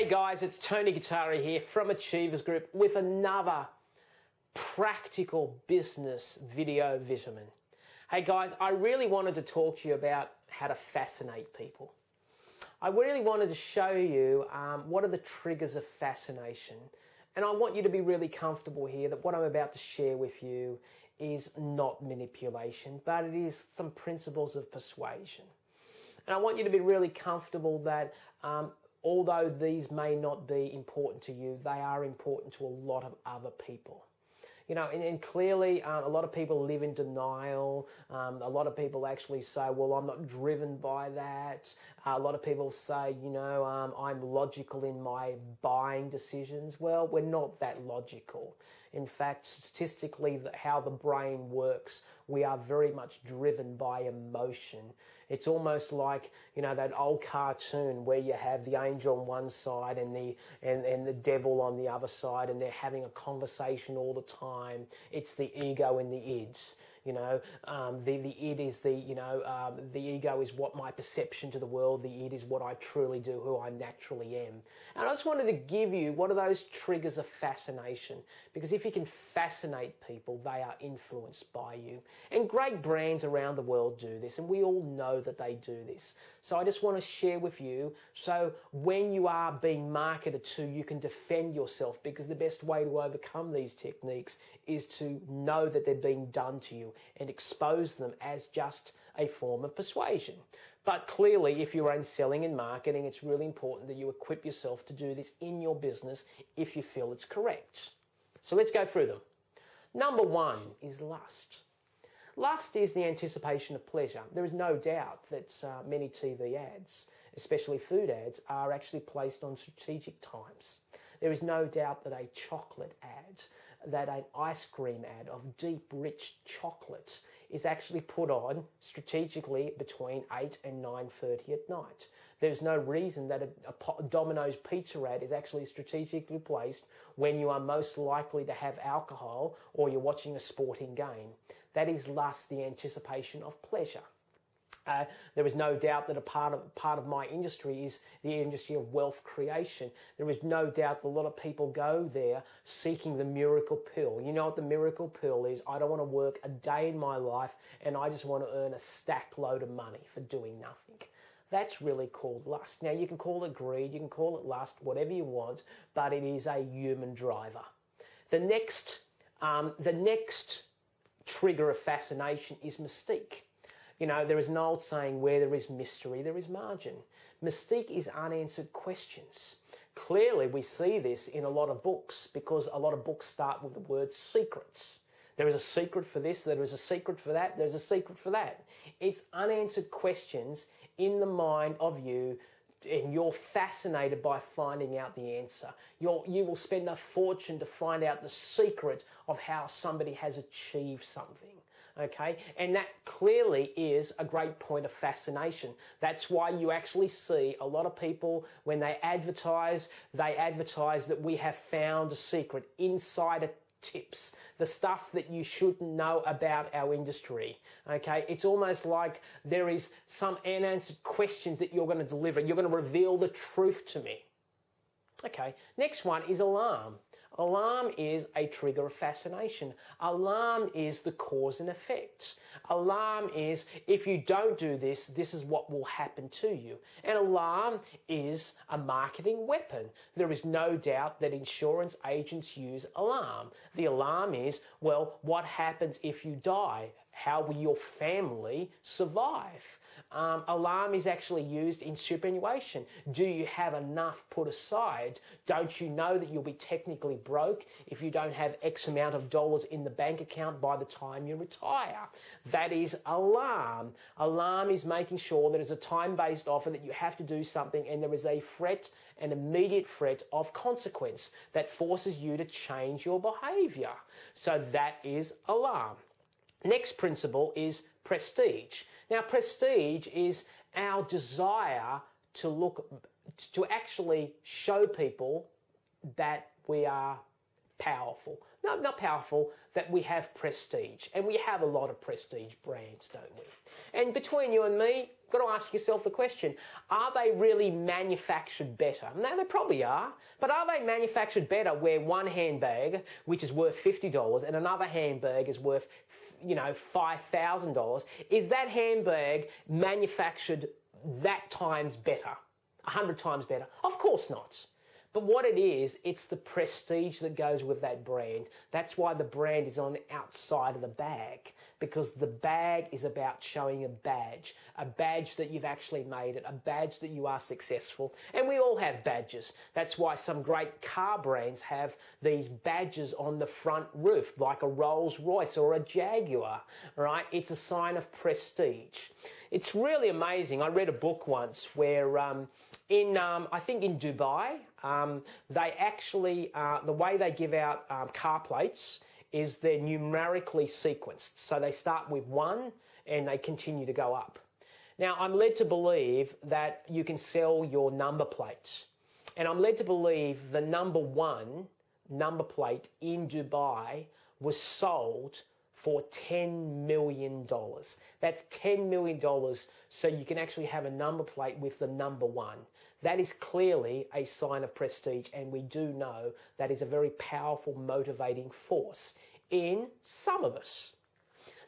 Hey guys, it's Tony Gattari here from Achievers Group with another practical business video vitamin. Hey guys, I really wanted to talk to you about how to fascinate people. I really wanted to show you what are the triggers of fascination. And I want you to be really comfortable here that what I'm about to share with you is not manipulation, but it is some principles of persuasion. And I want you to be really comfortable that although these may not be important to you, they are important to a lot of other people. You know, and clearly a lot of people live in denial. A lot of people actually say, well, I'm not driven by that. A lot of people say, you know, I'm logical in my buying decisions. Well, we're not that logical. In fact, statistically, how the brain works, we are very much driven by emotion. It's almost like, you know, that old cartoon where you have the angel on one side and the devil on the other side, and they're having a conversation all the time. It's the ego and the ids. You know, the id is the ego is what my perception to the world. The id is what I truly do, who I naturally am. And I just wanted to give you one of those triggers of fascination, because if you can fascinate people, they are influenced by you. And great brands around the world do this, and we all know that they do this. So I just want to share with you, so when you are being marketed to, you can defend yourself, because the best way to overcome these techniques is to know that they're being done to you and expose them as just a form of persuasion. But clearly, if you're in selling and marketing, it's really important that you equip yourself to do this in your business if you feel it's correct. So let's go through them. Number one is lust. Lust is the anticipation of pleasure. There is no doubt that many TV ads, especially food ads, are actually placed on strategic times. There is no doubt that a chocolate ad, that an ice cream ad of deep, rich chocolates is actually put on strategically between 8 and 9:30 at night. There's no reason that a Domino's pizza ad is actually strategically placed when you are most likely to have alcohol or you're watching a sporting game. That is lust, the anticipation of pleasure. There is no doubt that a part of my industry is the industry of wealth creation. There is no doubt that a lot of people go there seeking the miracle pill. You know what the miracle pill is? I don't want to work a day in my life, and I just want to earn a stack load of money for doing nothing. That's really called lust. Now, you can call it greed, you can call it lust, whatever you want, but it is a human driver. The next trigger of fascination is mystique. You know, there is an old saying, where there is mystery, there is margin. Mystique is unanswered questions. Clearly, we see this in a lot of books, because a lot of books start with the word secrets. There is a secret for this, there is a secret for that, there's a secret for that. It's unanswered questions in the mind of you, and you're fascinated by finding out the answer. You will spend a fortune to find out the secret of how somebody has achieved something. Okay, and that clearly is a great point of fascination. That's why you actually see a lot of people, when they advertise that we have found a secret, insider tips, the stuff that you shouldn't know about our industry. Okay, it's almost like there is some unanswered questions that you're going to deliver. You're going to reveal the truth to me. Okay, next one is alarm. Alarm is a trigger of fascination. Alarm is the cause and effect. Alarm is, if you don't do this, this is what will happen to you. And alarm is a marketing weapon. There is no doubt that insurance agents use alarm. The alarm is, well, what happens if you die? How will your family survive? Alarm is actually used in superannuation. Do you have enough put aside? Don't you know that you'll be technically broke if you don't have X amount of dollars in the bank account by the time you retire? That is alarm. Alarm is making sure that there's a time-based offer that you have to do something, and there is a threat, an immediate threat of consequence that forces you to change your behavior. So that is alarm. Next principle is prestige. Now, prestige is our desire to actually show people that we are powerful. No, not powerful, that we have prestige. And we have a lot of prestige brands, don't we? And between you and me, you've got to ask yourself the question, are they really manufactured better? Now, they probably are, but are they manufactured better where one handbag, which is worth $50, and another handbag is worth, $5,000, is that handbag manufactured that times better, 100 times better? Of course not. But what it is, it's the prestige that goes with that brand. That's why the brand is on the outside of the bag, because the bag is about showing a badge that you've actually made it, a badge that you are successful. And we all have badges. That's why some great car brands have these badges on the front roof, like a Rolls Royce or a Jaguar, right? It's a sign of prestige. It's really amazing. I read a book once where I think in Dubai, they actually, the way they give out car plates is they're numerically sequenced. So they start with 1 and they continue to go up. Now, I'm led to believe that you can sell your number plates. And I'm led to believe the number 1 number plate in Dubai was sold for $10 million. That's $10 million so you can actually have a number plate with the number 1. That is clearly a sign of prestige, and we do know that is a very powerful motivating force in some of us.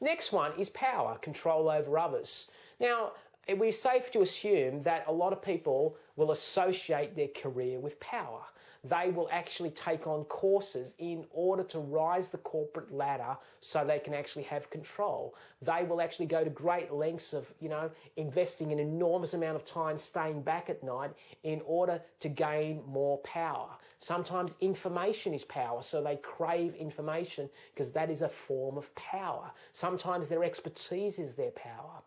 Next one is power, control over others. Now, we're safe to assume that a lot of people will associate their career with power. They will actually take on courses in order to rise the corporate ladder so they can actually have control. They will actually go to great lengths of, investing an enormous amount of time staying back at night in order to gain more power. Sometimes information is power, so they crave information because that is a form of power. Sometimes their expertise is their power.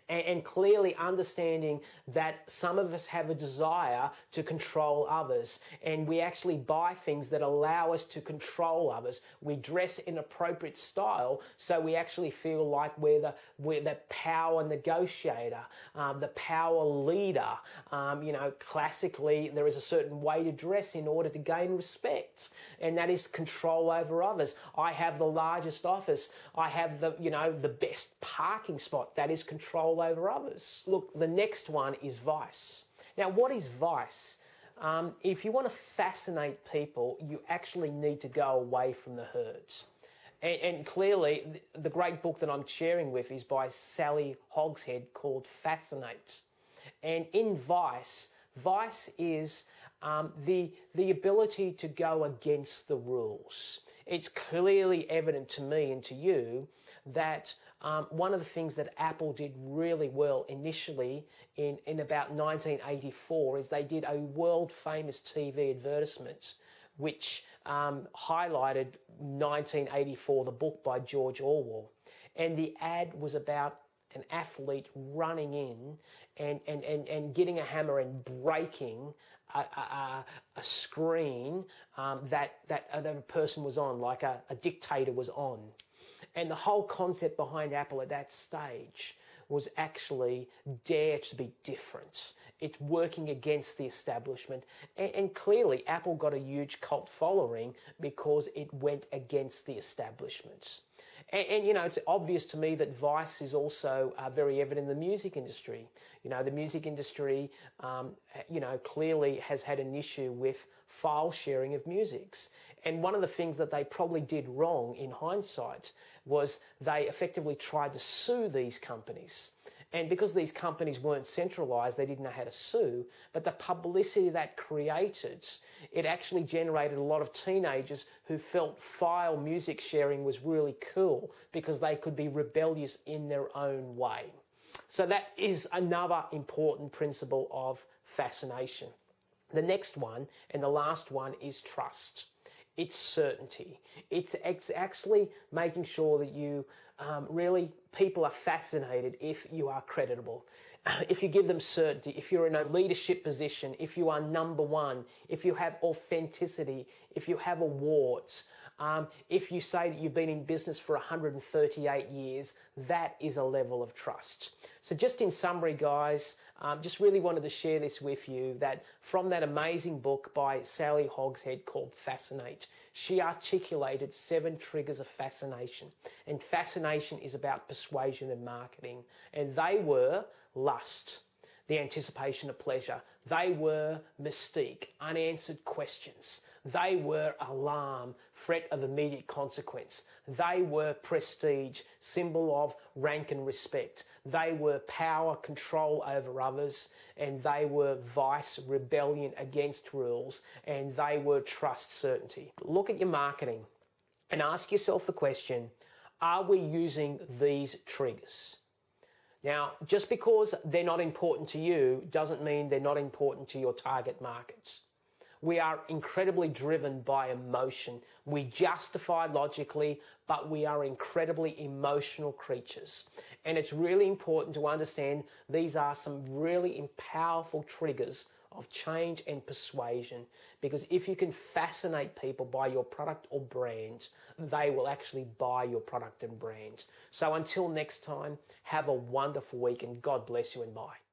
And clearly understanding that some of us have a desire to control others, and we actually buy things that allow us to control others. We dress in appropriate style, so we actually feel like we're the power negotiator, the power leader. Classically, there is a certain way to dress in order to gain respect, and that is control over others. I have the largest office. I have the best parking spot. That is control over others. Look, the next one is vice. Now, what is vice? If you want to fascinate people, you actually need to go away from the herds. And clearly, the great book that I'm sharing with is by Sally Hogshead called Fascinate. And in vice is the ability to go against the rules. It's clearly evident to me and to you that one of the things that Apple did really well initially in about 1984 is they did a world famous TV advertisement which highlighted 1984, the book by George Orwell. And the ad was about an athlete running in and getting a hammer and breaking a screen that a person was on, like a dictator was on. And the whole concept behind Apple at that stage was actually dare to be different. It's working against the establishment. And clearly, Apple got a huge cult following because it went against the establishments. And it's obvious to me that vice is also very evident in the music industry. The music industry, clearly has had an issue with file sharing of musics. And one of the things that they probably did wrong in hindsight was they effectively tried to sue these companies. And because these companies weren't centralized, they didn't know how to sue. But the publicity that created, it actually generated a lot of teenagers who felt file music sharing was really cool because they could be rebellious in their own way. So that is another important principle of fascination. The next one and the last one is trust. It's certainty. It's actually making sure that you people are fascinated if you are creditable, if you give them certainty, if you're in a leadership position, if you are number one, if you have authenticity, if you have awards. If you say that you've been in business for 138 years, that is a level of trust. So just in summary, guys, just really wanted to share this with you, that from that amazing book by Sally Hogshead called Fascinate, she articulated 7 triggers of fascination. And fascination is about persuasion and marketing. And they were lust, the anticipation of pleasure. They were mystique, unanswered questions. They were alarm, threat of immediate consequence. They were prestige, symbol of rank and respect. They were power, control over others. And they were vice, rebellion against rules. And they were trust, certainty. Look at your marketing and ask yourself the question, are we using these triggers? Now, just because they're not important to you doesn't mean they're not important to your target markets. We are incredibly driven by emotion. We justify logically, but we are incredibly emotional creatures. And it's really important to understand these are some really powerful triggers of change and persuasion, because if you can fascinate people by your product or brand, they will actually buy your product and brand. So until next time, have a wonderful week and God bless you and bye.